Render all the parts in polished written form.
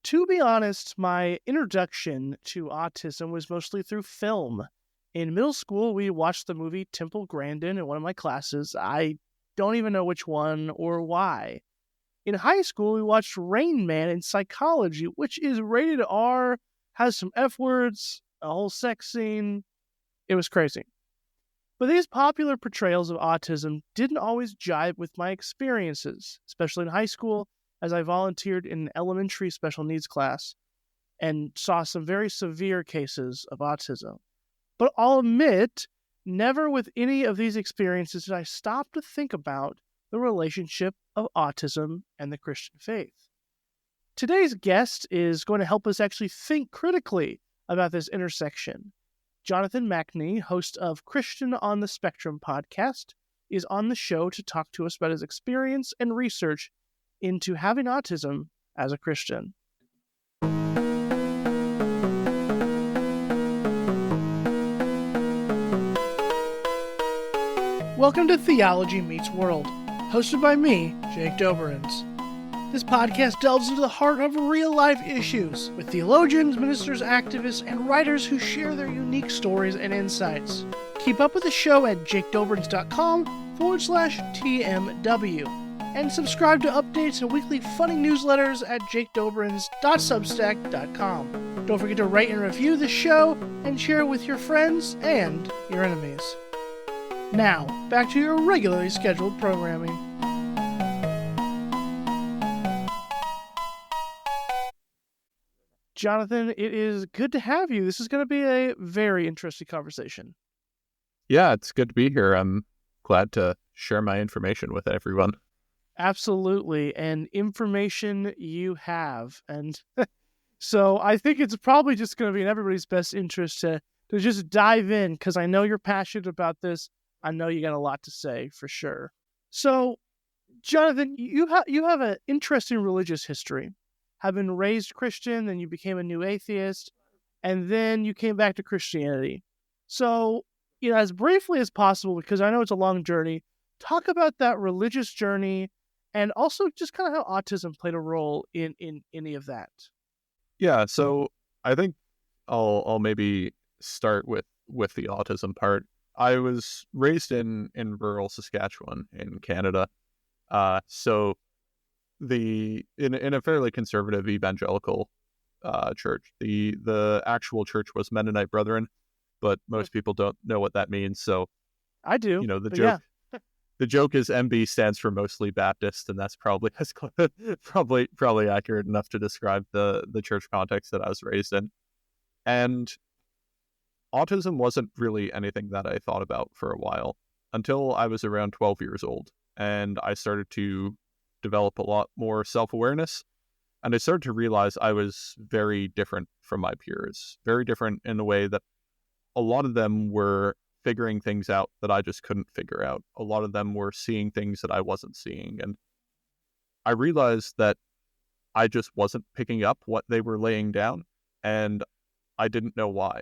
To be honest, my introduction to autism was mostly through film. In middle school, we watched the movie Temple Grandin in one of my classes. I don't even know which one or why. In high school, we watched Rain Man in psychology, which is rated R, has some F words, a whole sex scene. It was crazy. But these popular portrayals of autism didn't always jive with my experiences, especially in high school, as I volunteered in an elementary special needs class and saw some very severe cases of autism. But I'll admit, never with any of these experiences did I stop to think about the relationship of autism and the Christian faith. Today's guest is going to help us actually think critically about this intersection. Jonathan Machnee, host of Christian on the Spectrum podcast, is on the show to talk to us about his experience and research into having autism as a Christian. Welcome to Theology Meets World, hosted by me, Jake Doberenz. This podcast delves into the heart of real-life issues with theologians, ministers, activists, and writers who share their unique stories and insights. Keep up with the show at jakedoberenz.com/TMW and subscribe to updates and weekly funny newsletters at jakedoberenz.substack.com. Don't forget to rate and review the show and share it with your friends and your enemies. Now, back to your regularly scheduled programming. Jonathan, it is good to have you. This is going to be a very interesting conversation. Yeah, it's good to be here. I'm glad to share my information with everyone. Absolutely. And information you have. And so I think it's probably just going to be in everybody's best interest to just dive in, because I know you're passionate about this. I know you got a lot to say for sure. So, Jonathan, you have an interesting religious history. Have been raised Christian, then you became a new atheist, and then you came back to Christianity. So, as briefly as possible, because I know it's a long journey, talk about that religious journey and also just kind of how autism played a role in any of that. Yeah, so I think I'll maybe start with the autism part. I was raised in rural Saskatchewan in Canada. So in a fairly conservative evangelical church. The actual church was Mennonite Brethren, but most people don't know what that means. So I do. The joke the joke is MB stands for mostly Baptist, and that's probably probably accurate enough to describe the church context that I was raised in. And autism wasn't really anything that I thought about for a while until I was around 12 years old, and I started to develop a lot more self-awareness, and I started to realize I was very different from my peers, very different in a way that a lot of them were figuring things out that I just couldn't figure out. A lot of them were seeing things that I wasn't seeing, and I realized that I just wasn't picking up what they were laying down, and I didn't know why.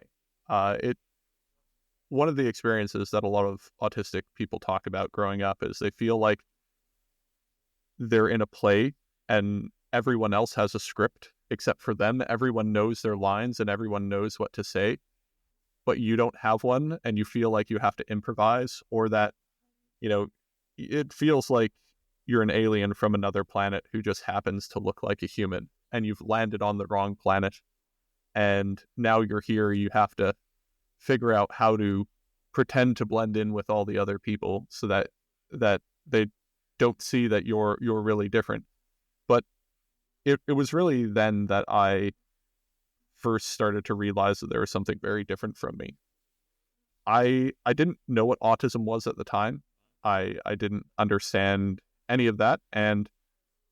One of the experiences that a lot of autistic people talk about growing up is they feel like they're in a play and everyone else has a script except for them. Everyone knows their lines and everyone knows what to say, but you don't have one, and you feel like you have to improvise, or that, it feels like you're an alien from another planet who just happens to look like a human, and you've landed on the wrong planet, and now you're here, you have to figure out how to pretend to blend in with all the other people so that they don't see that you're really different. But it was really then that I first started to realize that there was something very different from me. I didn't know what autism was at the time. I didn't understand any of that, and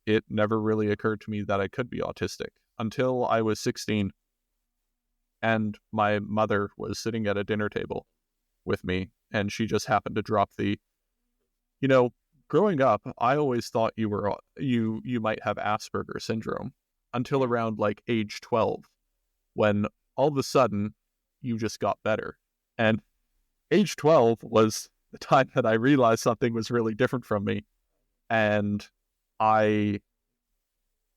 it never really occurred to me that I could be autistic until I was 16, and my mother was sitting at a dinner table with me, and she just happened to drop growing up, I always thought you might have Asperger's syndrome until around like age 12, when all of a sudden you just got better. And age 12 was the time that I realized something was really different from me. And I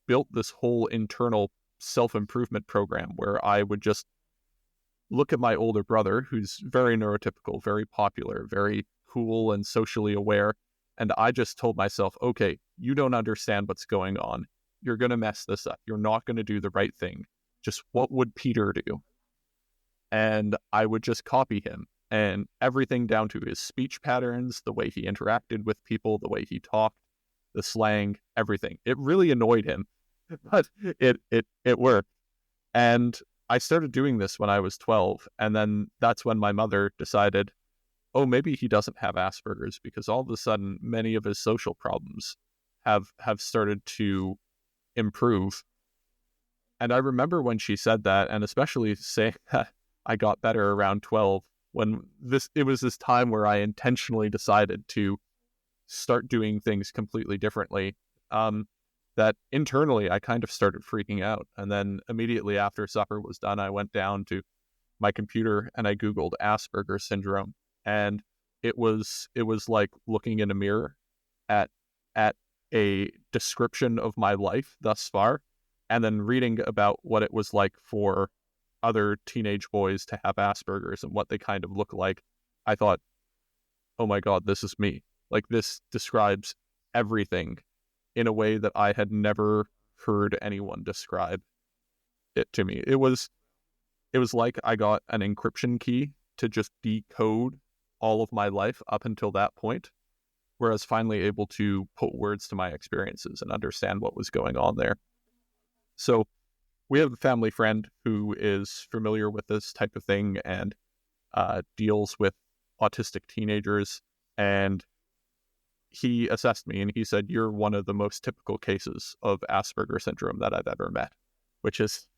built this whole internal self-improvement program where I would just look at my older brother, who's very neurotypical, very popular, very cool and socially aware. And I just told myself, okay, you don't understand what's going on. You're going to mess this up. You're not going to do the right thing. Just what would Peter do? And I would just copy him, and everything down to his speech patterns, the way he interacted with people, the way he talked, the slang, everything. It really annoyed him, but it worked. And I started doing this when I was 12, and then that's when my mother decided, oh, maybe he doesn't have Asperger's, because all of a sudden many of his social problems have started to improve. And I remember when she said that, and especially saying that I got better around 12, when it was this time where I intentionally decided to start doing things completely differently, that internally I kind of started freaking out. And then immediately after supper was done, I went down to my computer and I Googled Asperger's syndrome. And it was like looking in a mirror at a description of my life thus far, and then reading about what it was like for other teenage boys to have Asperger's and what they kind of look like. I thought, oh my God, this is me. Like, this describes everything in a way that I had never heard anyone describe it to me. It was like I got an encryption key to just decode all of my life up until that point, where I was finally able to put words to my experiences and understand what was going on there. So we have a family friend who is familiar with this type of thing and deals with autistic teenagers. And he assessed me and he said, you're one of the most typical cases of Asperger's syndrome that I've ever met, which is,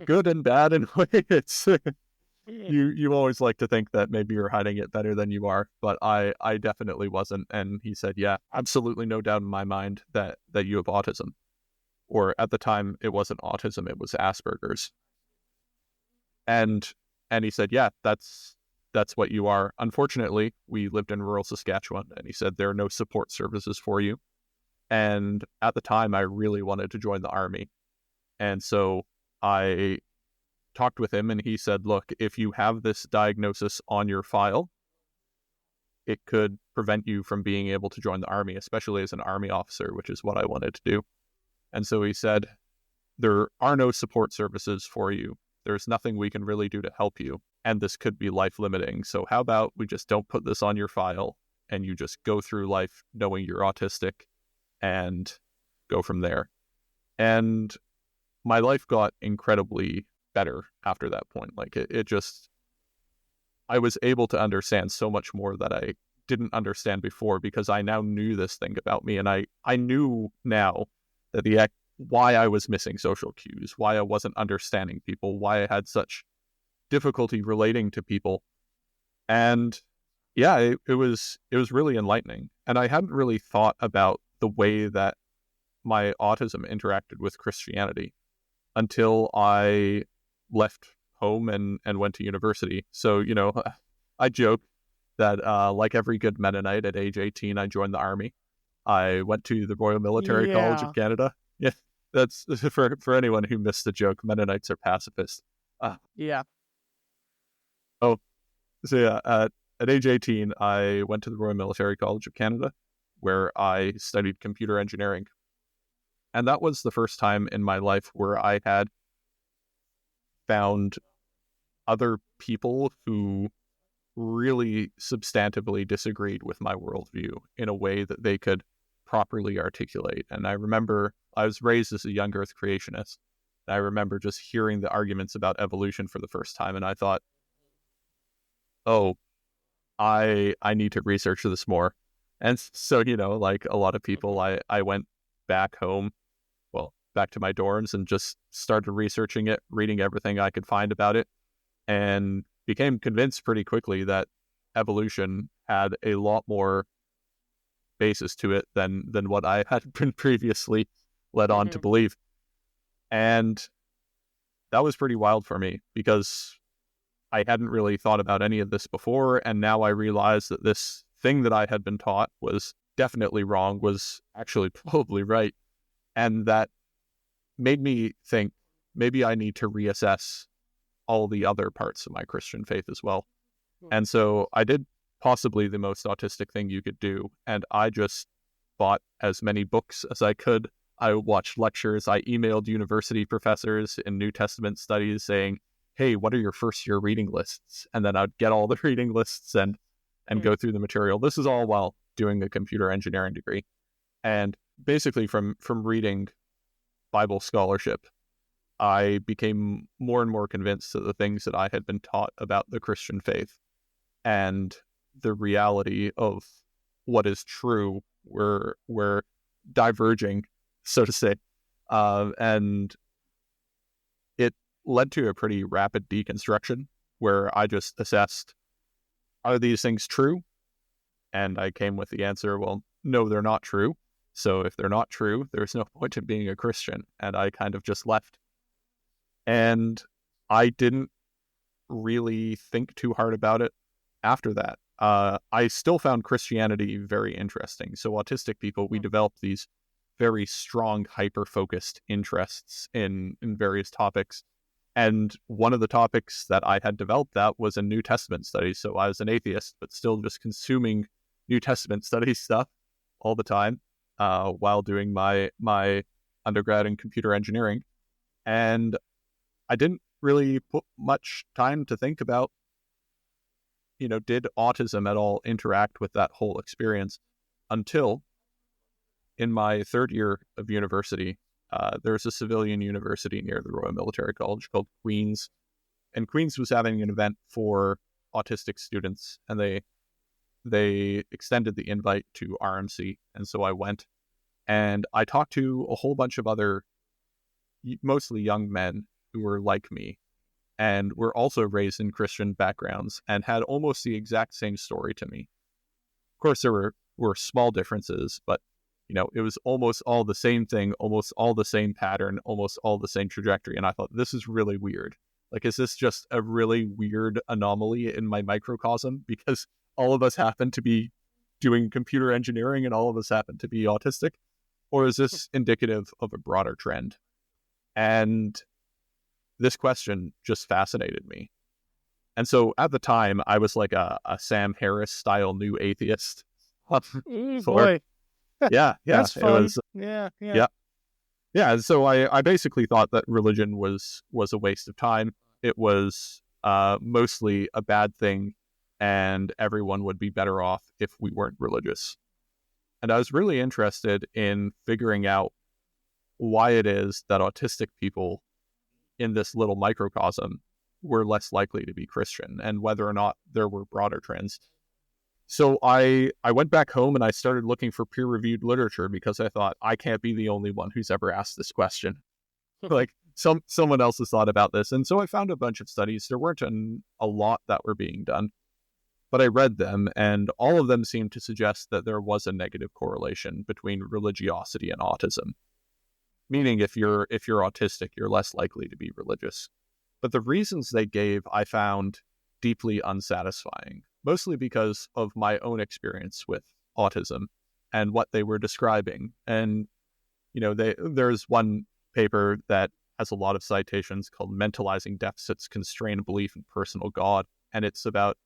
good and bad in a way. It's you always like to think that maybe you're hiding it better than you are, but I definitely wasn't. And he said, yeah, absolutely no doubt in my mind that you have autism. Or at the time, it wasn't autism, it was Asperger's. And he said, yeah, that's what you are. Unfortunately, we lived in rural Saskatchewan, and he said, there are no support services for you. And at the time, I really wanted to join the army. And so I talked with him, and he said, look, if you have this diagnosis on your file, it could prevent you from being able to join the army, especially as an army officer, which is what I wanted to do. And so he said, there are no support services for you. There's nothing we can really do to help you. And this could be life limiting. So how about we just don't put this on your file and you just go through life knowing you're autistic and go from there. And my life got incredibly better after that point. Like I was able to understand so much more that I didn't understand before, because I now knew this thing about me. And I knew now that why I was missing social cues, why I wasn't understanding people, why I had such difficulty relating to people. And yeah, it was really enlightening. And I hadn't really thought about the way that my autism interacted with Christianity until I left home and went to university. So, I joke that like every good Mennonite, at age 18, I joined the army. I went to the Royal Military College of Canada. Yeah, that's for anyone who missed the joke. Mennonites are pacifists. Yeah. Oh, so yeah, at age 18, I went to the Royal Military College of Canada, where I studied computer engineering. And that was the first time in my life where I had found other people who really substantively disagreed with my worldview in a way that they could properly articulate. And I remember I was raised as a young earth creationist. And I remember just hearing the arguments about evolution for the first time. And I thought, oh, I need to research this more. And so, like a lot of people, I went back home, back to my dorms, and just started researching it, reading everything I could find about it, and became convinced pretty quickly that evolution had a lot more basis to it than what I had been previously led on to believe. And that was pretty wild for me, because I hadn't really thought about any of this before, and now I realized that this thing that I had been taught was definitely wrong was actually probably right, and that made me think maybe I need to reassess all the other parts of my Christian faith as well. And so I did possibly the most autistic thing you could do, and I just bought as many books as I could. I watched lectures. I emailed university professors in New Testament studies saying, hey, what are your first year reading lists? And then I'd get all the reading lists and go through the material. This is all while doing a computer engineering degree. And basically from reading Bible scholarship, I became more and more convinced that the things that I had been taught about the Christian faith and the reality of what is true were diverging, so to say. And it led to a pretty rapid deconstruction where I just assessed, are these things true? And I came with the answer, well, no, they're not true. So if they're not true, there's no point in being a Christian. And I kind of just left. And I didn't really think too hard about it after that. I still found Christianity very interesting. So autistic people, we develop these very strong, hyper-focused interests in various topics. And one of the topics that I had developed that was in New Testament studies. So I was an atheist, but still just consuming New Testament studies stuff all the time while doing my undergrad in computer engineering. And I didn't really put much time to think about, did autism at all interact with that whole experience until in my third year of university. There's a civilian university near the Royal Military College called Queen's, and Queen's was having an event for autistic students, and they extended the invite to RMC, and so I went, and I talked to a whole bunch of other, mostly young men who were like me, and were also raised in Christian backgrounds, and had almost the exact same story to me. Of course, there were small differences, but it was almost all the same thing, almost all the same pattern, almost all the same trajectory. And I thought, this is really weird. Like, is this just a really weird anomaly in my microcosm? Because all of us happen to be doing computer engineering and all of us happen to be autistic? Or is this indicative of a broader trend? And this question just fascinated me. And so at the time, I was like a Sam Harris style new atheist. Boy. Yeah. That's fun. It was, yeah. So I basically thought that religion was a waste of time. It was mostly a bad thing, and everyone would be better off if we weren't religious. And I was really interested in figuring out why it is that autistic people in this little microcosm were less likely to be Christian, and whether or not there were broader trends. So I went back home and I started looking for peer-reviewed literature because I thought, I can't be the only one who's ever asked this question. Like, someone else has thought about this. And so I found a bunch of studies. There weren't a lot that were being done, but I read them, and all of them seemed to suggest that there was a negative correlation between religiosity and autism. Meaning if you're autistic, you're less likely to be religious. But the reasons they gave, I found deeply unsatisfying. Mostly because of my own experience with autism and what they were describing. And, there's one paper that has a lot of citations called Mentalizing Deficits, Constrained Belief in Personal God. And it's about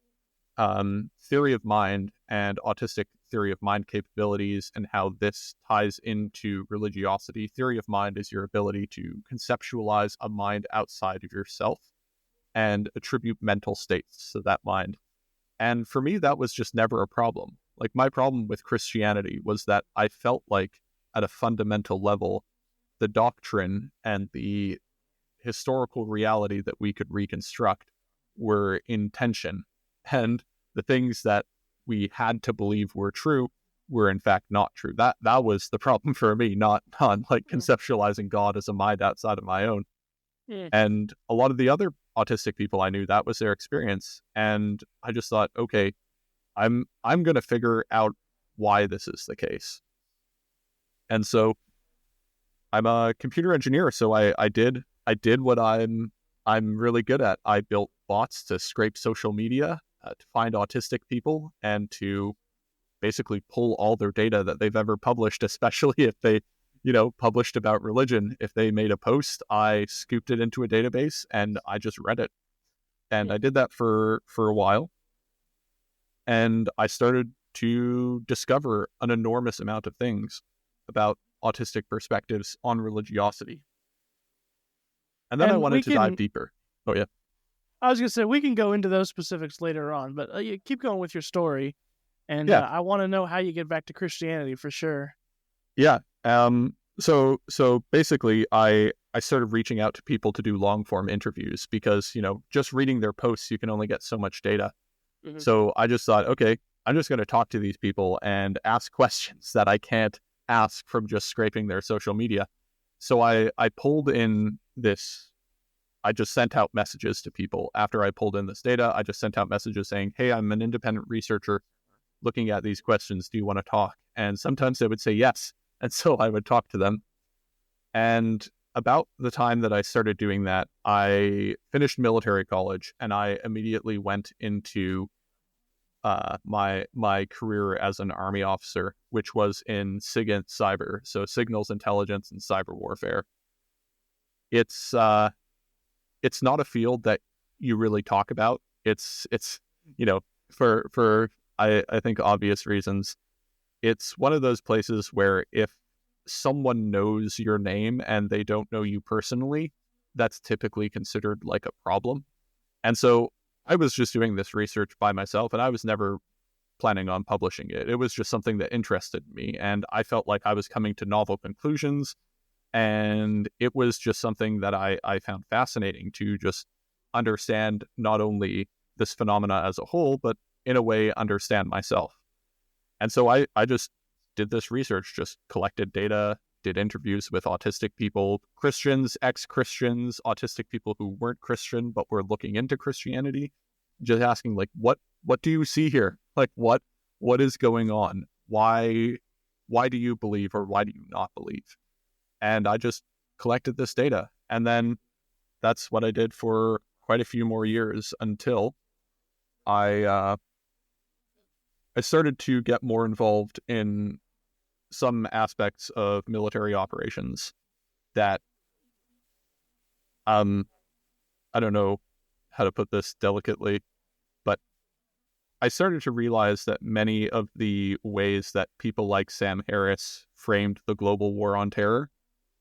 theory of mind and autistic theory of mind capabilities and how this ties into religiosity. Theory of mind is your ability to conceptualize a mind outside of yourself and attribute mental states to that mind. And for me, that was just never a problem. Like, my problem with Christianity was that I felt like at a fundamental level, the doctrine and the historical reality that we could reconstruct were in tension. And the things that we had to believe were true were in fact not true. That was the problem for me, not like conceptualizing God as a mind outside of my own. And a lot of the other autistic people I knew, that was their experience. And I just thought, okay, I'm going to figure out why this is the case. And so I'm a computer engineer. So I did what I'm really good at. I built bots to scrape social media, to find autistic people and to basically pull all their data that they've ever published, especially if they published about religion. If they made a post, I scooped it into a database and I just read it. And I did that for a while. And I started to discover an enormous amount of things about autistic perspectives on religiosity. And then I wanted to dive deeper. Oh, yeah. I was going to say, we can go into those specifics later on, but keep going with your story. And I want to know how you get back to Christianity for sure. Yeah. So basically, I started reaching out to people to do long form interviews because, just reading their posts, you can only get so much data. Mm-hmm. So I just thought, okay, I'm just going to talk to these people and ask questions that I can't ask from just scraping their social media. So I pulled in this. I just sent out messages to people. After I pulled in this data, I just sent out messages saying, hey, I'm an independent researcher looking at these questions. Do you want to talk? And sometimes they would say yes. And so I would talk to them. And about the time that I started doing that, I finished military college and I immediately went into my career as an Army officer, which was in SIGINT cyber, so signals intelligence and cyber warfare. It's not a field that you really talk about. It's for I think obvious reasons. It's one of those places where if someone knows your name and they don't know you personally, that's typically considered like a problem. And so I was just doing this research by myself and I was never planning on publishing it. It was just something that interested me and I felt like I was coming to novel conclusions. And it was just something that I found fascinating to just understand not only this phenomena as a whole, but in a way understand myself. And so I just did this research, just collected data, did interviews with autistic people, Christians, ex-Christians, autistic people who weren't Christian but were looking into Christianity, just asking like, what do you see here? Like what is going on? Why do you believe or why do you not believe? And I just collected this data. And then that's what I did for quite a few more years until I started to get more involved in some aspects of military operations that, I don't know how to put this delicately, but I started to realize that many of the ways that people like Sam Harris framed the global war on terror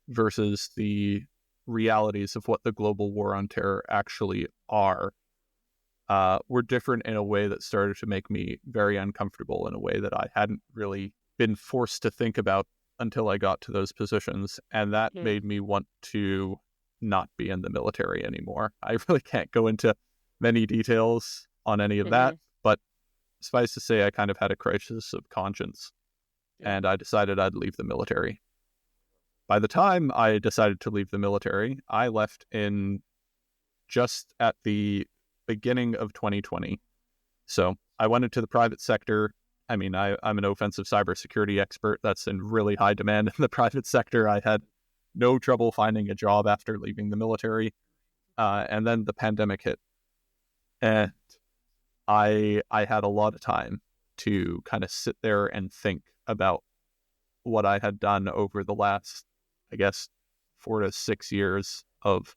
versus the realities of what the global war on terror actually are were different in a way that started to make me very uncomfortable in a way that I hadn't really been forced to think about until I got to those positions. And that made me want to not be in the military anymore. I really can't go into many details on any of that, but suffice to say, I kind of had a crisis of conscience and I decided I'd leave the military. By the time I decided to leave the military, I left in just at the beginning of 2020. So I went into the private sector. I mean, I'm an offensive cybersecurity expert. That's in really high demand in the private sector. I had no trouble finding a job after leaving the military. And then the pandemic hit. And I had a lot of time to kind of sit there and think about what I had done over the last, I guess, 4 to 6 years of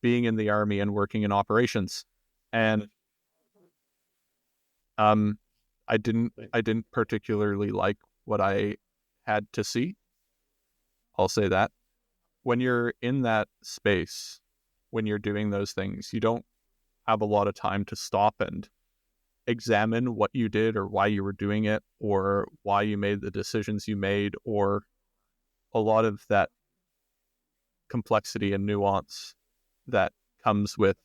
being in the Army and working in operations. And I didn't particularly like what I had to see. I'll say that. When you're in that space, when you're doing those things, you don't have a lot of time to stop and examine what you did or why you were doing it or why you made the decisions you made, or a lot of that complexity and nuance that comes with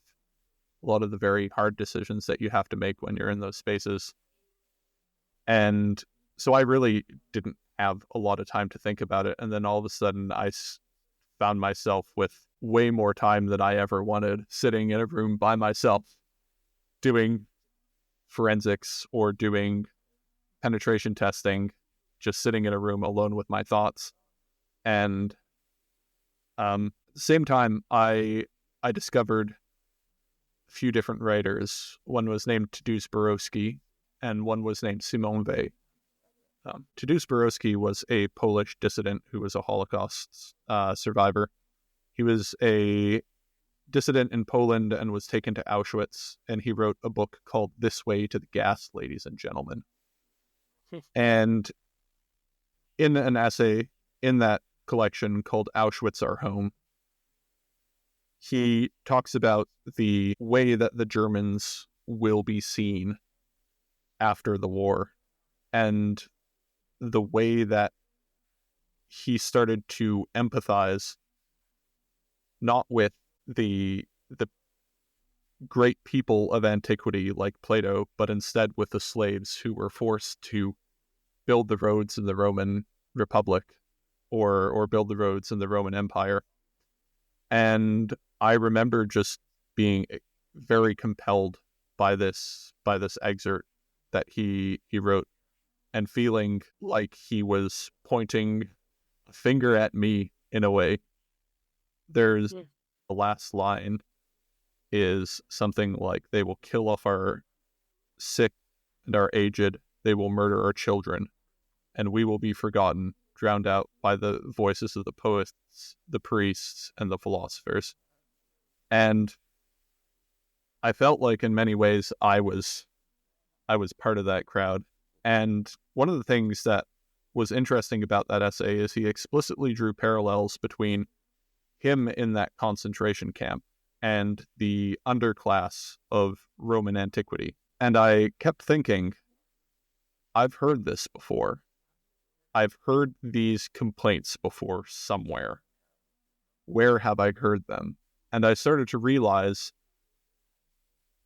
a lot of the very hard decisions that you have to make when you're in those spaces. And so I really didn't have a lot of time to think about it. And then all of a sudden I found myself with way more time than I ever wanted, sitting in a room by myself, doing forensics or doing penetration testing, just sitting in a room alone with my thoughts. And at the same time, I discovered a few different writers. One was named Tadeusz Borowski, and one was named Simone Weil. Tadeusz Borowski was a Polish dissident who was a Holocaust survivor. He was a dissident in Poland and was taken to Auschwitz, and he wrote a book called This Way to the Gas, Ladies and Gentlemen. And in an essay in that collection called Auschwitz Our Home, he talks about the way that the Germans will be seen after the war, and the way that he started to empathize not with the great people of antiquity like Plato, but instead with the slaves who were forced to build the roads in the Roman Republic or build the roads in the Roman Empire. And I remember just being very compelled by this excerpt that he wrote, and feeling like he was pointing a finger at me in a way. There's the last line is something like, "They will kill off our sick and our aged, they will murder our children, and we will be forgotten, drowned out by the voices of the poets, the priests, and the philosophers." And I felt like in many ways I was part of that crowd. And one of the things that was interesting about that essay is he explicitly drew parallels between him in that concentration camp and the underclass of Roman antiquity. And I kept thinking, I've heard this before. I've heard these complaints before somewhere. Where have I heard them? And I started to realize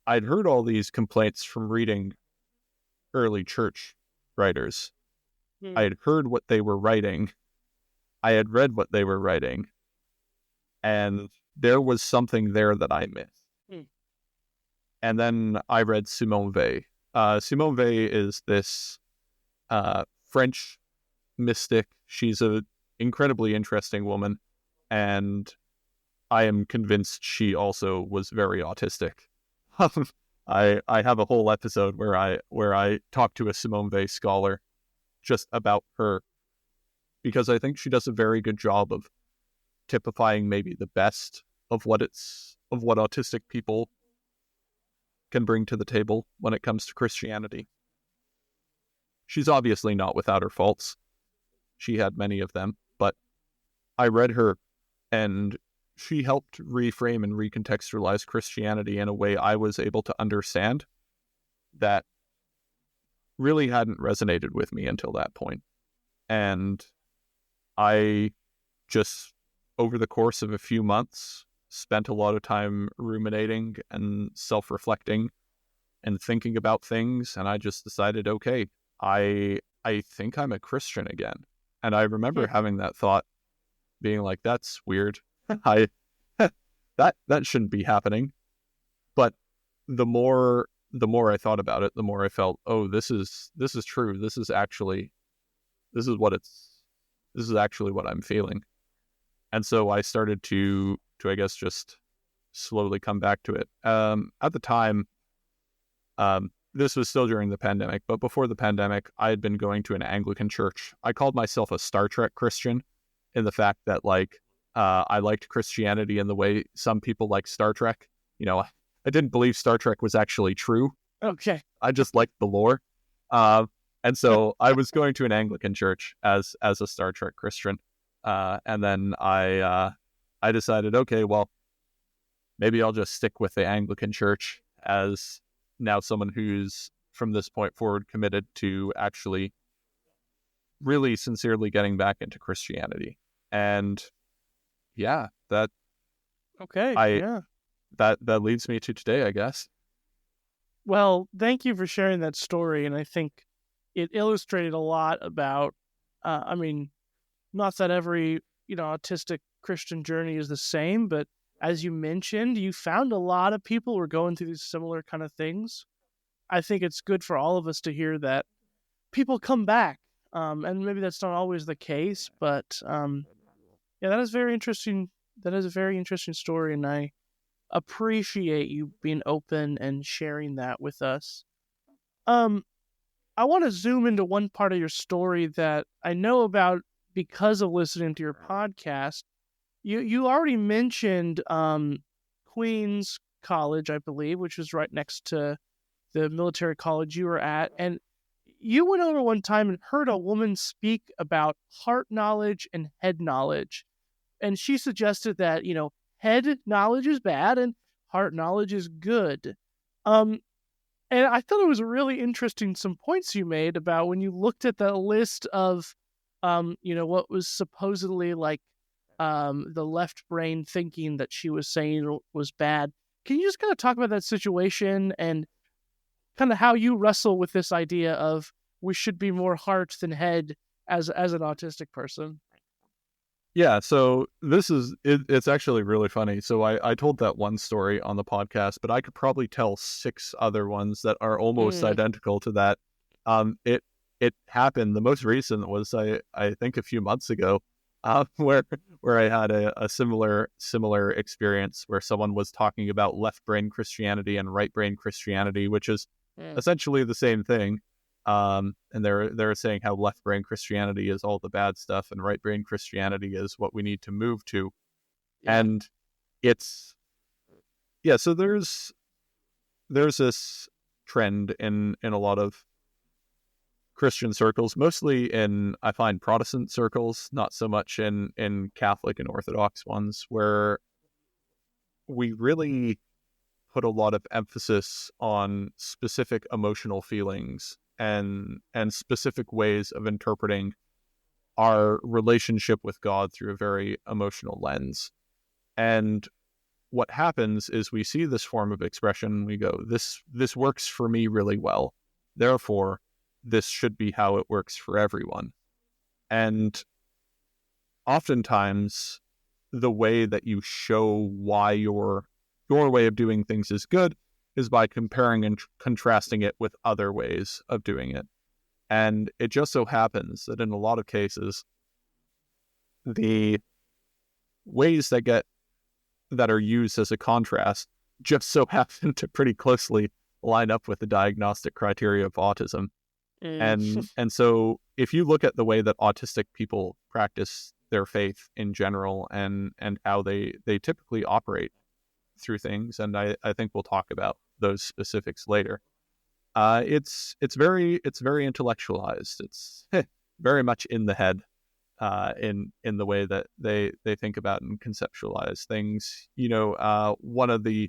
I'd heard all these complaints from reading early church writers. I had heard what they were writing. I had read what they were writing. And there was something there that I missed. And then I read Simone Weil. Simone Weil is this French mystic. She's an incredibly interesting woman. And I am convinced she also was very autistic. I have a whole episode where I talk to a Simone Weil scholar just about her, because I think she does a very good job of typifying maybe the best of what autistic people can bring to the table when it comes to Christianity. She's obviously not without her faults. She had many of them, but I read her and she helped reframe and recontextualize Christianity in a way I was able to understand that really hadn't resonated with me until that point. And I just, over the course of a few months, spent a lot of time ruminating and self-reflecting and thinking about things. And I just decided, okay, I think I'm a Christian again. And I remember having that thought, being like, that's weird. that shouldn't be happening. But the more I thought about it, the more I felt, oh, this is true. This is actually what I'm feeling. And so I started to I guess just slowly come back to it. At the time, this was still during the pandemic, but before the pandemic, I had been going to an Anglican church. I called myself a Star Trek Christian, in the fact that I liked Christianity in the way some people like Star Trek. You know, I didn't believe Star Trek was actually true. Okay. I just liked the lore. And so I was going to an Anglican church as a Star Trek Christian. And then I decided, okay, well, maybe I'll just stick with the Anglican church as now someone who's from this point forward committed to actually really sincerely getting back into Christianity. And yeah, that leads me to today, I guess. Well, thank you for sharing that story. And I think it illustrated a lot about, not that every, autistic Christian journey is the same, but as you mentioned, you found a lot of people who are going through these similar kind of things. I think it's good for all of us to hear that people come back. And maybe that's not always the case, but that is very interesting. That is a very interesting story, and I appreciate you being open and sharing that with us. I want to zoom into one part of your story that I know about because of listening to your podcast. You already mentioned Queens College, I believe, which is right next to the military college you were at. And you went over one time and heard a woman speak about heart knowledge and head knowledge. And she suggested that, head knowledge is bad and heart knowledge is good. And I thought it was really interesting, some points you made about when you looked at the list of, what was supposedly like the left brain thinking that she was saying was bad. Can you just kind of talk about that situation and kind of how you wrestle with this idea of we should be more heart than head as an autistic person? Yeah, so it's actually really funny. So I told that one story on the podcast, but I could probably tell 6 other ones that are almost identical to that. It happened. The most recent was I think a few months ago, where I had a similar experience where someone was talking about left brain Christianity and right brain Christianity, which is essentially the same thing. And they're saying how left brain Christianity is all the bad stuff and right brain Christianity is what we need to move to. Yeah. And so there's this trend in a lot of Christian circles, mostly I find Protestant circles, not so much in Catholic and Orthodox ones, where we really put a lot of emphasis on specific emotional feelings and specific ways of interpreting our relationship with God through a very emotional lens. And what happens is we see this form of expression, we go, this works for me really well, therefore this should be how it works for everyone. And oftentimes the way that you show why your way of doing things is good is by comparing and contrasting it with other ways of doing it. And it just so happens that in a lot of cases, the ways that are used as a contrast just so happen to pretty closely line up with the diagnostic criteria of autism. And so if you look at the way that autistic people practice their faith in general and how they typically operate through things, and I think we'll talk about those specifics later. It's very intellectualized. It's very much in the head, in the way that they think about and conceptualize things. One of the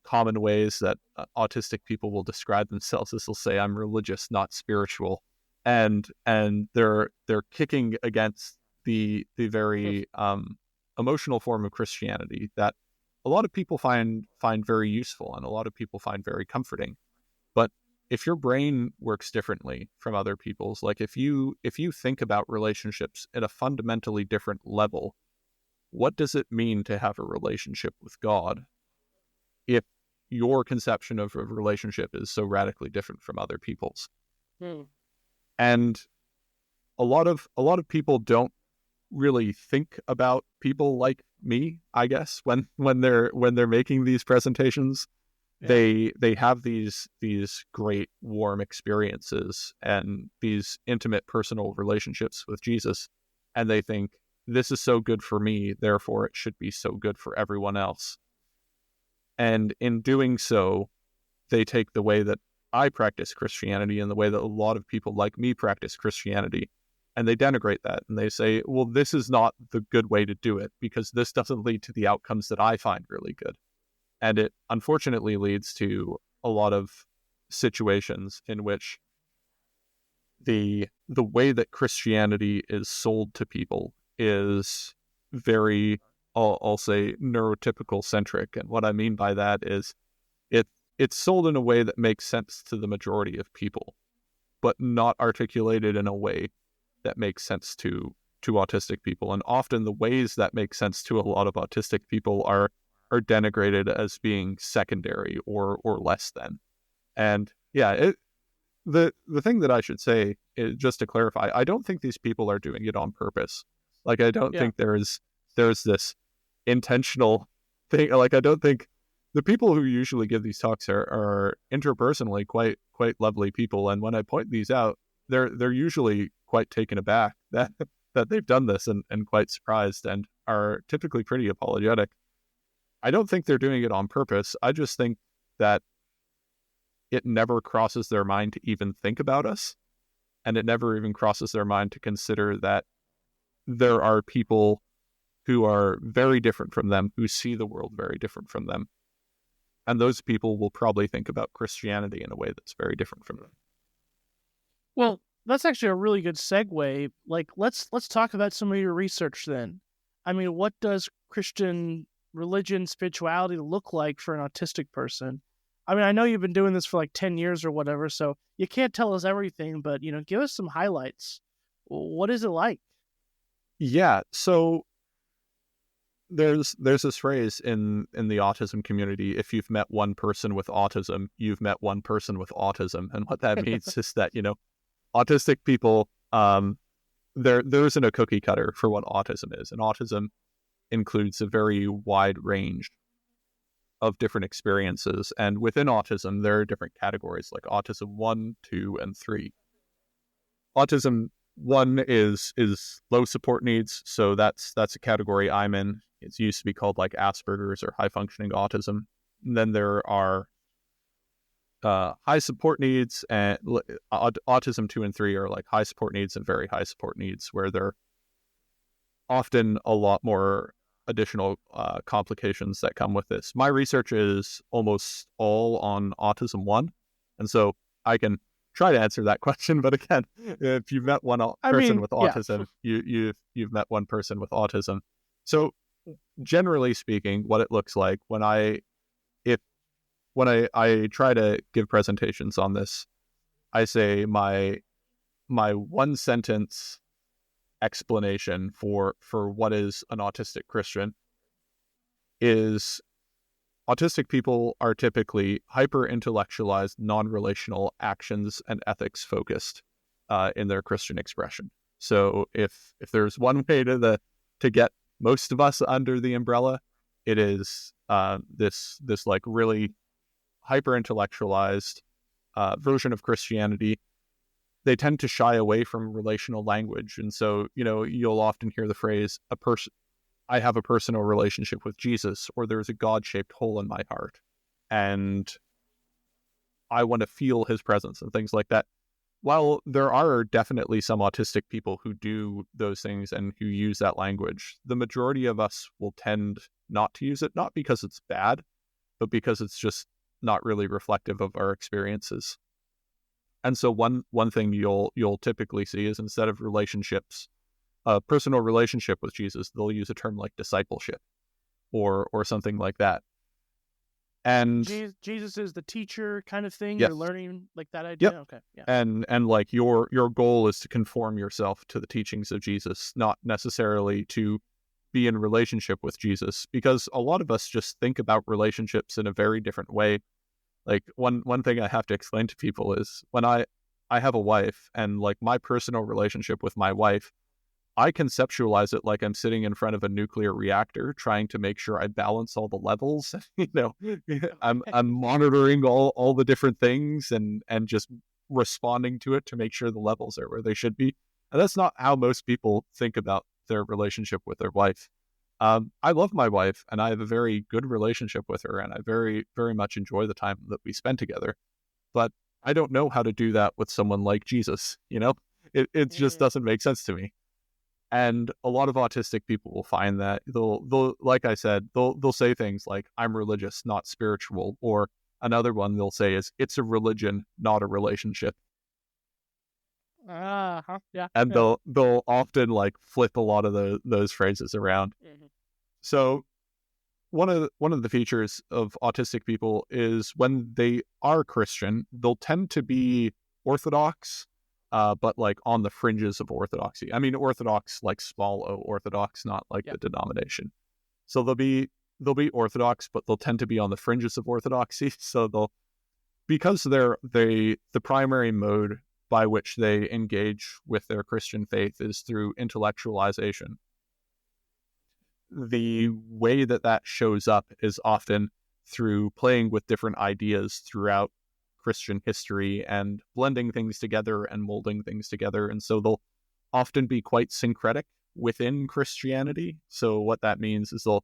common ways that autistic people will describe themselves is they'll say, "I'm religious, not spiritual," and they're kicking against the very emotional form of Christianity that a lot of people find very useful and a lot of people find very comforting. But if your brain works differently from other people's, like if you think about relationships at a fundamentally different level, what does it mean to have a relationship with God if your conception of a relationship is so radically different from other people's? And a lot of people don't really think about people like me, I guess, when they're making these presentations. They have these great warm experiences and these intimate personal relationships with Jesus, and they think, this is so good for me, therefore it should be so good for everyone else. And in doing so, they take the way that I practice Christianity and the way that a lot of people like me practice Christianity, and they denigrate that. And they say, well, this is not the good way to do it because this doesn't lead to the outcomes that I find really good. And it unfortunately leads to a lot of situations in which the way that Christianity is sold to people is very, I'll say, neurotypical centric. And what I mean by that is it's sold in a way that makes sense to the majority of people, but not articulated in a way that makes sense to autistic people. And often the ways that make sense to a lot of autistic people are denigrated as being secondary or less than. And yeah, the thing that I should say is, just to clarify, I don't think these people are doing it on purpose. Like, I don't think there's this intentional thing. Like, I don't think the people who usually give these talks are interpersonally quite lovely people, and when I point these out, they're usually quite taken aback that they've done this and quite surprised, and are typically pretty apologetic. I don't think they're doing it on purpose. I just think that it never crosses their mind to even think about us, and it never even crosses their mind to consider that there are people who are very different from them, who see the world very different from them. And those people will probably think about Christianity in a way that's very different from them. Well, that's actually a really good segue. Like, let's talk about some of your research then. I mean, what does Christian religion, spirituality look like for an autistic person? I mean, I know you've been doing this for like 10 years or whatever, so you can't tell us everything, but, give us some highlights. What is it like? Yeah, so there's this phrase in the autism community: if you've met one person with autism, you've met one person with autism. And what that means is that, autistic people, there isn't a cookie cutter for what autism is. And autism includes a very wide range of different experiences. And within autism, there are different categories like autism 1, 2, and 3. Autism 1 is low support needs. So that's a category I'm in. It's used to be called like Asperger's or high functioning autism. And then there are high support needs, and autism 2 and 3 are like high support needs and very high support needs, where there are often a lot more additional complications that come with this. My research is almost all on autism 1, and so I can try to answer that question. But again, if you've met one person with autism, yeah. you've met one person with autism. So generally speaking, what it looks like when I try to give presentations on this, I say my one sentence explanation for what is an autistic Christian is: autistic people are typically hyper-intellectualized, non-relational, actions and ethics focused in their Christian expression. So if there's one way to get most of us under the umbrella, it is this like really hyper-intellectualized version of Christianity. They tend to shy away from relational language. And so, you'll often hear the phrase, I have a personal relationship with Jesus, or there's a God-shaped hole in my heart, and I want to feel his presence and things like that. While there are definitely some autistic people who do those things and who use that language, the majority of us will tend not to use it, not because it's bad, but because it's just not really reflective of our experiences. And so one thing you'll typically see is, instead of relationships, a personal relationship with Jesus, they'll use a term like discipleship or something like that. And Jesus is the teacher kind of thing. Yes. You're learning like that idea. Yep. Okay. Yeah. And like your goal is to conform yourself to the teachings of Jesus, not necessarily to be in relationship with Jesus, because a lot of us just think about relationships in a very different way. Like one thing I have to explain to people is, when I have a wife, and like my personal relationship with my wife, I conceptualize it like I'm sitting in front of a nuclear reactor trying to make sure I balance all the levels. I'm monitoring all the different things and just responding to it to make sure the levels are where they should be. And that's not how most people think about their relationship with their wife. I love my wife, and I have a very good relationship with her, and I very, very much enjoy the time that we spend together. But I don't know how to do that with someone like Jesus. It just doesn't make sense to me. And a lot of autistic people will find that they'll like I said, they'll say things like, I'm religious, not spiritual. Or another one they'll say is, it's a religion, not a relationship. Yeah. And they'll often like flip a lot of those phrases around. Mm-hmm. So one of the features of autistic people is, when they are Christian, they'll tend to be Orthodox, but like on the fringes of orthodoxy. I mean, Orthodox like small o Orthodox, not like the denomination. So they'll be Orthodox, but they'll tend to be on the fringes of orthodoxy. So because they're the primary mode by which they engage with their Christian faith is through intellectualization. The way that shows up is often through playing with different ideas throughout Christian history and blending things together and molding things together. And so they'll often be quite syncretic within Christianity. So what that means is they'll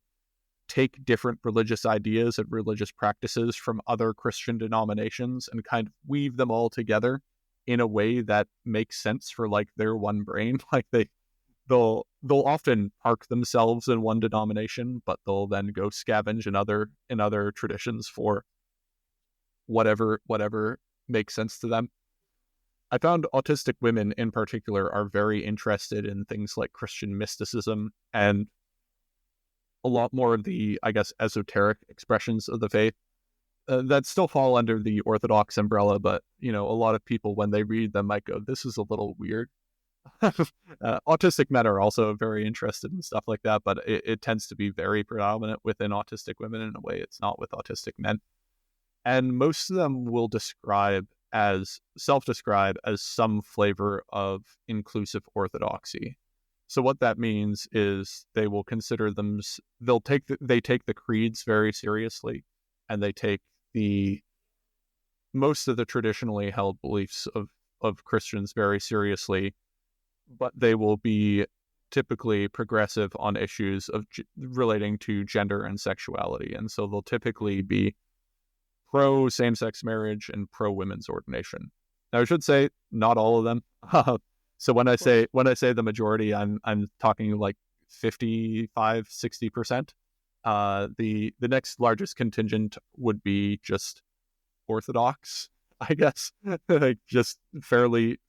take different religious ideas and religious practices from other Christian denominations and kind of weave them all together in a way that makes sense for like their one brain. Like they'll often park themselves in one denomination, but they'll then go scavenge in other traditions for whatever makes sense to them. I found autistic women in particular are very interested in things like Christian mysticism and a lot more of the, I guess, esoteric expressions of the faith that still fall under the Orthodox umbrella. But, a lot of people, when they read them, might go, this is a little weird. Autistic men are also very interested in stuff like that, but it tends to be very predominant within autistic women in a way it's not with autistic men. And most of them will self-describe as some flavor of inclusive orthodoxy. So what that means is they will consider they take the creeds very seriously, and they take most of the traditionally held beliefs of Christians very seriously, but they will be typically progressive on issues of relating to gender and sexuality. And so they'll typically be pro same-sex marriage and pro women's ordination. Now, I should say not all of them. So when I say the majority, I'm talking like 55-60%. The next largest contingent would be just Orthodox, I guess, like just fairly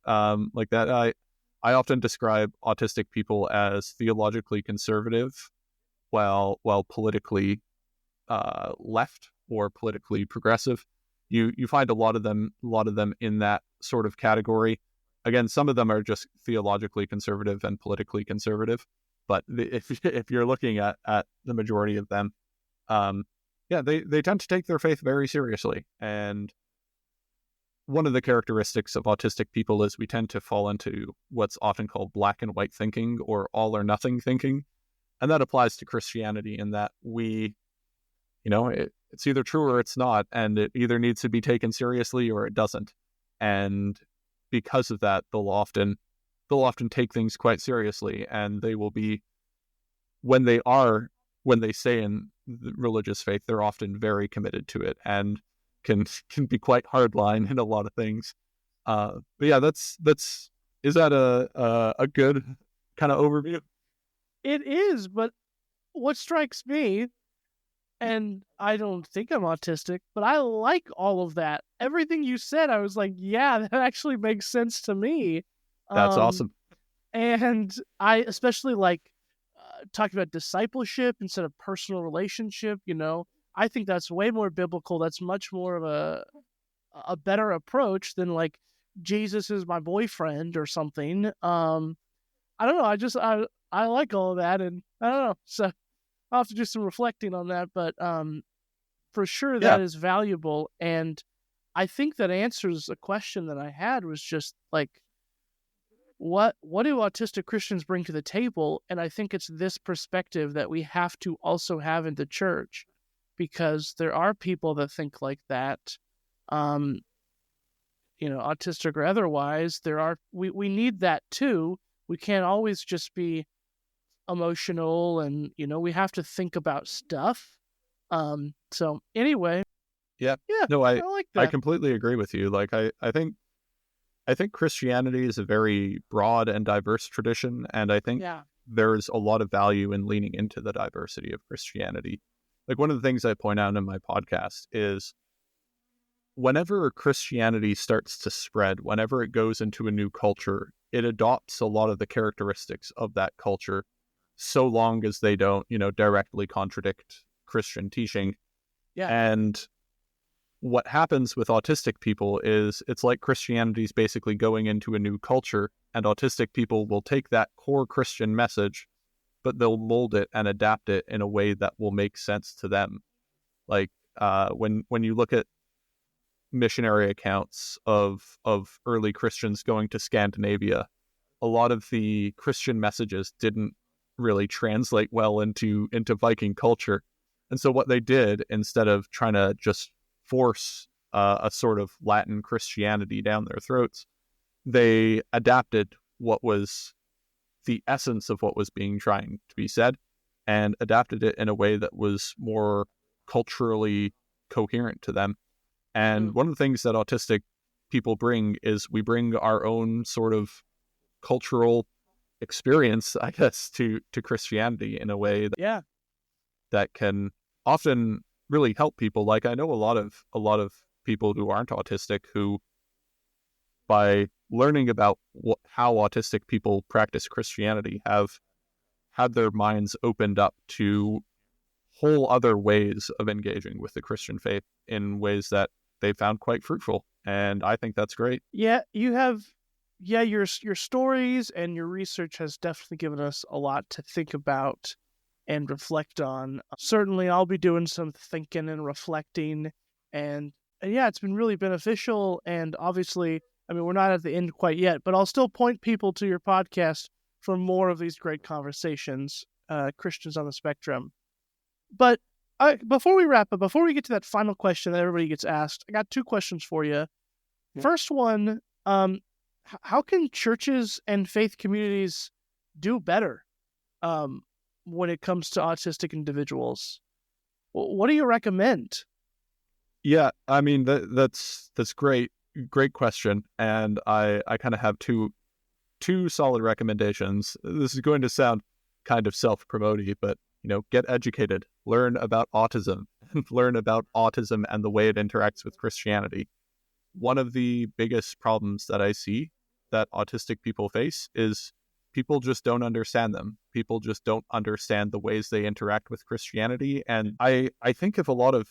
like that. I often describe autistic people as theologically conservative, while politically left or politically progressive. You find a lot of them in that sort of category. Again, some of them are just theologically conservative and politically conservative, but if you're looking at the majority of them, they tend to take their faith very seriously. And one of the characteristics of autistic people is we tend to fall into what's often called black and white thinking or all or nothing thinking, and that applies to Christianity in that it's either true or it's not, and it either needs to be taken seriously or it doesn't. And because of that, they'll often take things quite seriously, and they will be, when they say in the religious faith, they're often very committed to it and can be quite hardline in a lot of things. But yeah, is that a good kind of overview? It is, but what strikes me, and I don't think I'm autistic, but I like all of that. Everything you said, I was like, yeah, that actually makes sense to me. That's awesome. And I especially like talking about discipleship instead of personal relationship. I think that's way more biblical. That's much more of a better approach than like Jesus is my boyfriend or something. I don't know. I like all of that, and I don't know. So I'll have to do some reflecting on that, but for sure that is valuable. And I think that answers a question that I had, was just like, what do autistic Christians bring to the table? And I think it's this perspective that we have to also have in the church, because there are people that think like that, autistic or otherwise. We need that too. We can't always just be emotional, and we have to think about stuff. So anyway, no, I like that. I completely agree with you. Like I think Christianity is a very broad and diverse tradition, and I think there's a lot of value in leaning into the diversity of Christianity. Like one of the things I point out in my podcast is whenever Christianity starts to spread, whenever it goes into a new culture, it adopts a lot of the characteristics of that culture, so long as they don't, directly contradict Christian teaching. Yeah. And what happens with autistic people is it's like Christianity's basically going into a new culture, and autistic people will take that core Christian message, but they'll mold it and adapt it in a way that will make sense to them. Like when you look at missionary accounts of early Christians going to Scandinavia, a lot of the Christian messages didn't really translate well into Viking culture. And so what they did, instead of trying to just force a sort of Latin Christianity down their throats, they adapted what was the essence of what was being trying to be said and adapted it in a way that was more culturally coherent to them. And one of the things that autistic people bring is we bring our own sort of cultural experience, I guess, to Christianity in a way that can often really help people. Like, I know a lot of people who aren't autistic who, by learning about how autistic people practice Christianity, have had their minds opened up to whole other ways of engaging with the Christian faith in ways that they found quite fruitful. And I think that's great. Yeah, you have, your stories and your research has definitely given us a lot to think about and reflect on. Certainly, I'll be doing some thinking and reflecting, and yeah, it's been really beneficial. And obviously, I mean, we're not at the end quite yet, but I'll still point people to your podcast for more of these great conversations, Christians on the Spectrum. But before we wrap up, before we get to that final question that everybody gets asked, I got two questions for you. Yeah. First one, how can churches and faith communities do better when it comes to autistic individuals? What do you recommend? Yeah, I mean, that's great. Great question. And I kind of have two solid recommendations. This is going to sound kind of self-promoting, but get educated, learn about autism, learn about autism and the way it interacts with Christianity. One of the biggest problems that I see that autistic people face is people just don't understand them. People just don't understand the ways they interact with Christianity. And I think if a lot of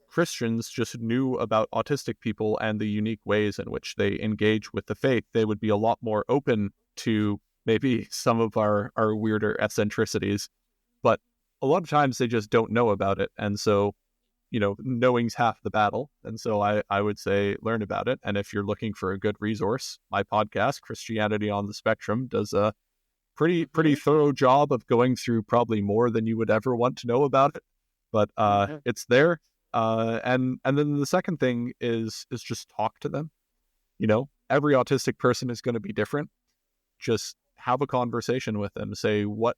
Christians just knew about autistic people and the unique ways in which they engage with the faith, they would be a lot more open to maybe some of our weirder eccentricities. But a lot of times they just don't know about it. And so, knowing's half the battle. And so I would say learn about it. And if you're looking for a good resource, my podcast, Christianity on the Spectrum, does a pretty thorough job of going through probably more than you would ever want to know about it. But it's there. And then the second thing is just talk to them. Every autistic person is going to be different. Just have a conversation with them. Say, what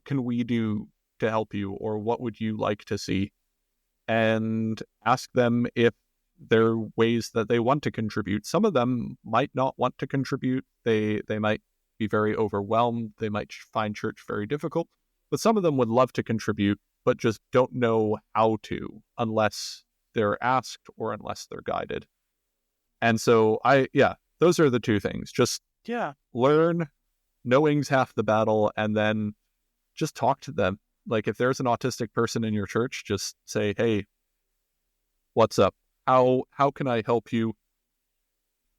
can we do to help you, or what would you like to see? And ask them if there are ways that they want to contribute. Some of them might not want to contribute. They might be very overwhelmed. They might find church very difficult. But some of them would love to contribute, but just don't know how to unless they're asked or unless they're guided. And so those are the two things. Just learn, knowing's half the battle, and then just talk to them. Like, if there's an autistic person in your church, just say, hey, what's up? How can I help you?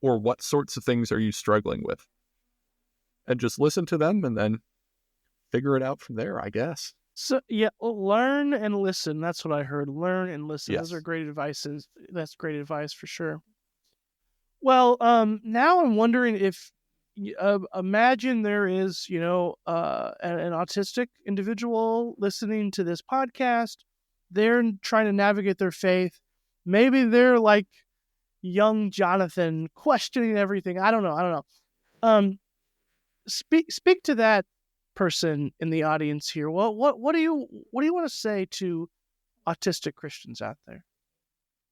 Or what sorts of things are you struggling with? And just listen to them and then figure it out from there, I guess. So, learn and listen. That's what I heard. Learn and listen. Yes. Those are great advices. That's great advice for sure. Well, now I'm wondering if, imagine there is, an autistic individual listening to this podcast. They're trying to navigate their faith. Maybe they're like young Jonathan, questioning everything. I don't know. Speak to that person in the audience here. What do you want to say to autistic Christians out there?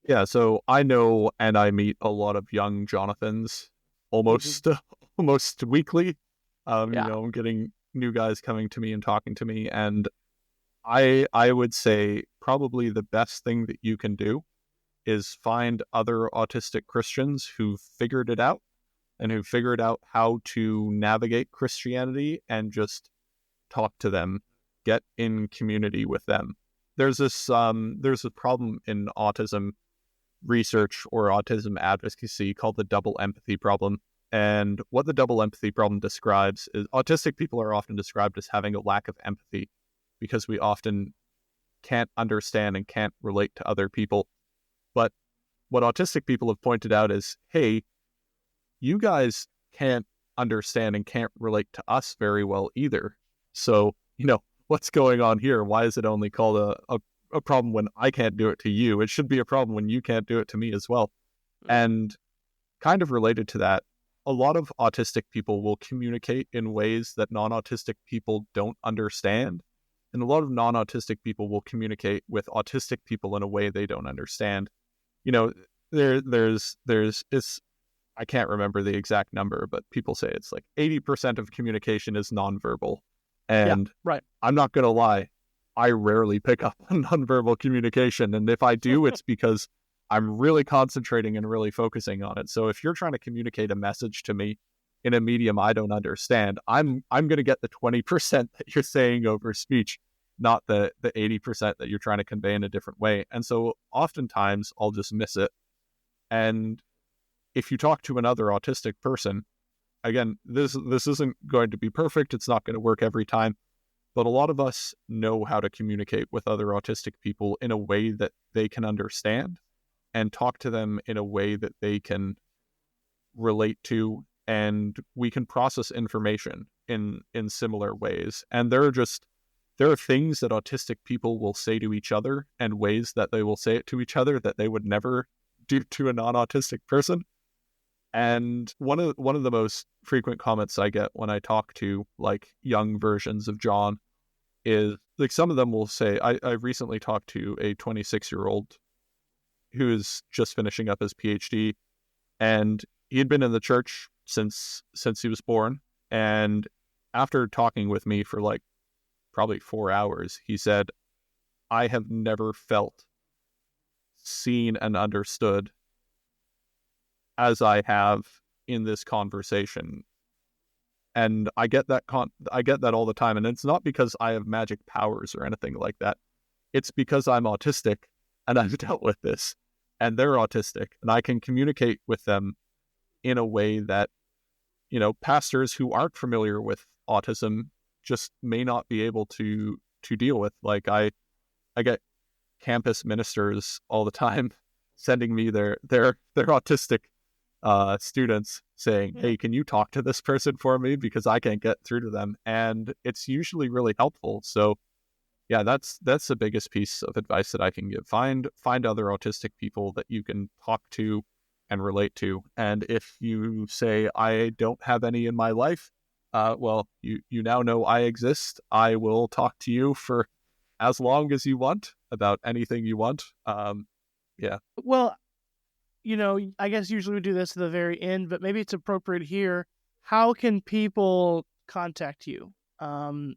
Yeah, so I know, and I meet a lot of young Jonathans almost weekly. I'm getting new guys coming to me and talking to me, and I would say probably the best thing that you can do is find other autistic Christians who've figured it out and who figured out how to navigate Christianity, and just talk to them, get in community with them. There's a problem in autism research or autism advocacy called the double empathy problem. And what the double empathy problem describes is autistic people are often described as having a lack of empathy because we often can't understand and can't relate to other people. But what autistic people have pointed out is, hey, you guys can't understand and can't relate to us very well either. So, what's going on here? Why is it only called a problem when I can't do it to you? It should be a problem when you can't do it to me as well. And kind of related to that, a lot of autistic people will communicate in ways that non-autistic people don't understand. And a lot of non-autistic people will communicate with autistic people in a way they don't understand. You know, there's I can't remember the exact number, but people say it's like 80% of communication is nonverbal. And right. I'm not going to lie, I rarely pick up on nonverbal communication. And if I do, it's because I'm really concentrating and really focusing on it. So if you're trying to communicate a message to me in a medium I don't understand, I'm going to get the 20% that you're saying over speech, not the 80% that you're trying to convey in a different way. And so oftentimes I'll just miss it. And if you talk to another autistic person, again, this isn't going to be perfect. It's not going to work every time. But a lot of us know how to communicate with other autistic people in a way that they can understand and talk to them in a way that they can relate to, and we can process information in similar ways. And there are things that autistic people will say to each other and ways that they will say it to each other that they would never do to a non-autistic person. And one of the most frequent comments I get when I talk to like young versions of John is like, some of them will say, I recently talked to a 26-year-old who is just finishing up his PhD, and he had been in the church since he was born. And after talking with me for like probably 4 hours, he said, I have never felt seen and understood as I have in this conversation. And I get that all the time. And it's not because I have magic powers or anything like that. It's because I'm autistic and I've dealt with this, and they're autistic, and I can communicate with them in a way that, you know, pastors who aren't familiar with autism just may not be able to deal with. Like I get campus ministers all the time sending me their autistic students saying, hey, can you talk to this person for me, because I can't get through to them. And it's usually really helpful. So yeah, that's the biggest piece of advice that I can give. Find other autistic people that you can talk to and relate to. And if you say, I don't have any in my life, well, you now know I exist. I will talk to you for as long as you want about anything you want. Yeah. Well, you know, I guess usually we do this at the very end, but maybe it's appropriate here. How can people contact you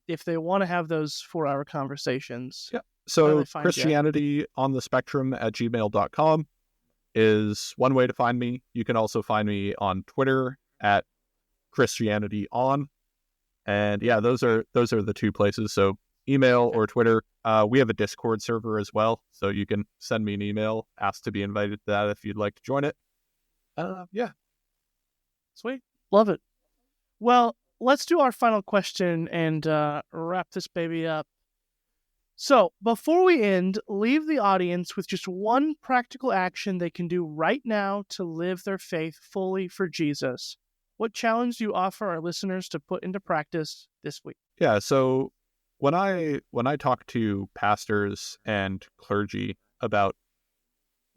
if they want to have those 4-hour conversations? Yeah. So Christianity on the spectrum at gmail.com is one way to find me. You can also find me on Twitter at Christianity on. And yeah, those are the two places. So email or Twitter. We have a Discord server as well, so you can send me an email, ask to be invited to that if you'd like to join it. Yeah. Sweet. Love it. Well, let's do our final question and wrap this baby up. So, before we end, leave the audience with just one practical action they can do right now to live their faith fully for Jesus. What challenge do you offer our listeners to put into practice this week? Yeah, so when I talk to pastors and clergy about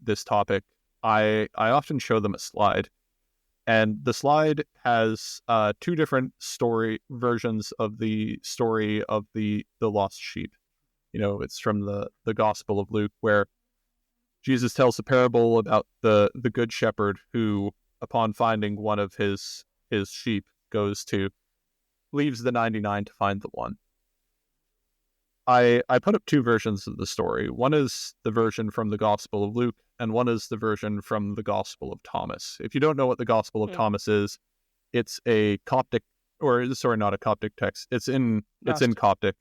this topic, I often show them a slide. And the slide has two different story versions of the story of the lost sheep. You know, it's from the Gospel of Luke, where Jesus tells a parable about the good shepherd who, upon finding one of his sheep, leaves the 99 to find the one. I put up two versions of the story. One is the version from the Gospel of Luke, and one is the version from the Gospel of Thomas. If you don't know what the Gospel of Thomas is, it's a Coptic, not a Coptic text. It's in Coptic.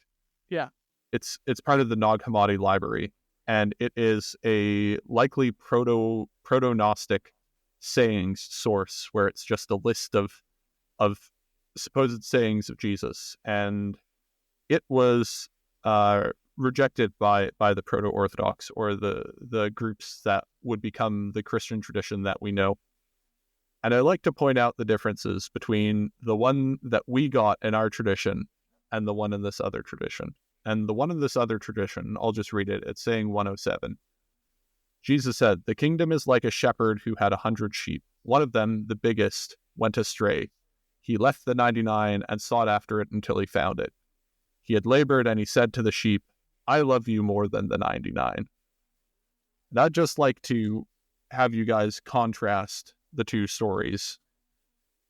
Yeah. It's part of the Nag Hammadi library, and it is a likely proto-Gnostic sayings source, where it's just a list of supposed sayings of Jesus, and it was rejected by the proto-Orthodox, or the groups that would become the Christian tradition that we know. And I like to point out the differences between the one that we got in our tradition and the one in this other tradition. And the one in this other tradition, I'll just read it. It's saying 107. Jesus said, "The kingdom is like a shepherd who had 100 sheep. One of them, the biggest, went astray. He left the 99 and sought after it until he found it. He had labored and he said to the sheep, 'I love you more than the 99. And I'd just like to have you guys contrast the two stories.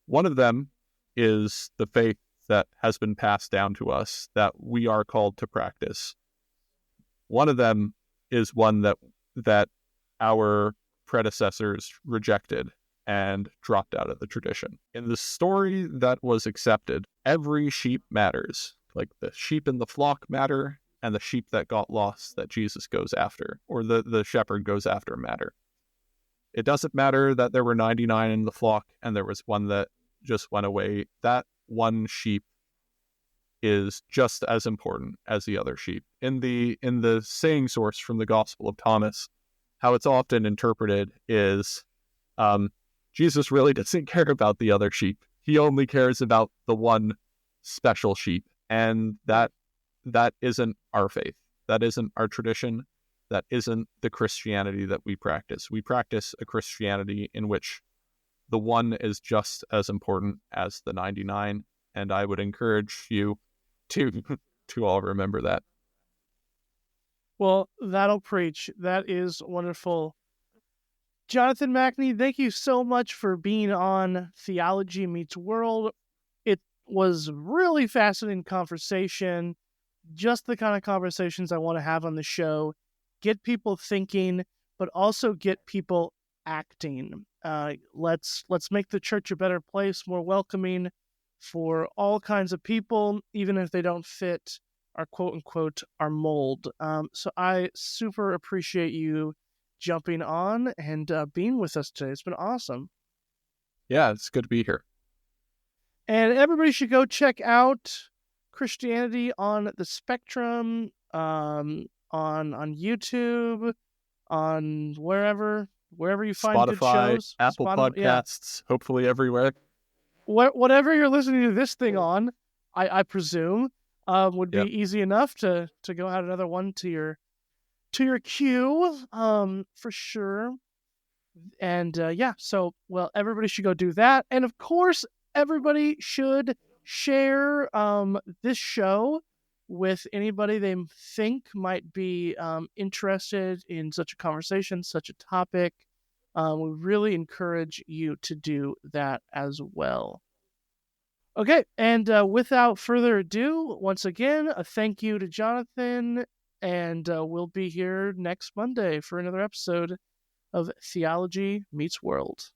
One of them is the faith that has been passed down to us that we are called to practice. One of them is one that our predecessors rejected and dropped out of the tradition. In the story that was accepted, every sheep matters. Like the sheep in the flock matter, and the sheep that got lost that Jesus goes after, or the shepherd goes after, matter. It doesn't matter that there were 99 in the flock and there was one that just went away. That one sheep is just as important as the other sheep. In the saying source from the Gospel of Thomas, how it's often interpreted is Jesus really doesn't care about the other sheep. He only cares about the one special sheep. And that isn't our faith. That isn't our tradition. That isn't the Christianity that we practice. We practice a Christianity in which the one is just as important as the 99. And I would encourage you to all remember that. Well, that'll preach. That is wonderful. Jonathan Machnee, thank you so much for being on Theology Meets World. It was really fascinating conversation, just the kind of conversations I want to have on the show. Get people thinking, but also get people acting. Let's make the church a better place, more welcoming for all kinds of people, even if they don't fit our quote-unquote our mold. So I super appreciate you jumping on and being with us today. It's been awesome. Yeah, it's good to be here. And everybody should go check out Christianity on the Spectrum, on YouTube, on wherever you find Spotify, good shows. Apple Podcasts, hopefully everywhere. Whatever you're listening to this thing on, I presume, would be easy enough to go add another one to your queue, for sure. And so everybody should go do that. And of course, everybody should share this show with anybody they think might be interested in such a conversation, such a topic. We really encourage you to do that as well. Okay, and without further ado, once again, a thank you to Jonathan, and we'll be here next Monday for another episode of Theology Meets World.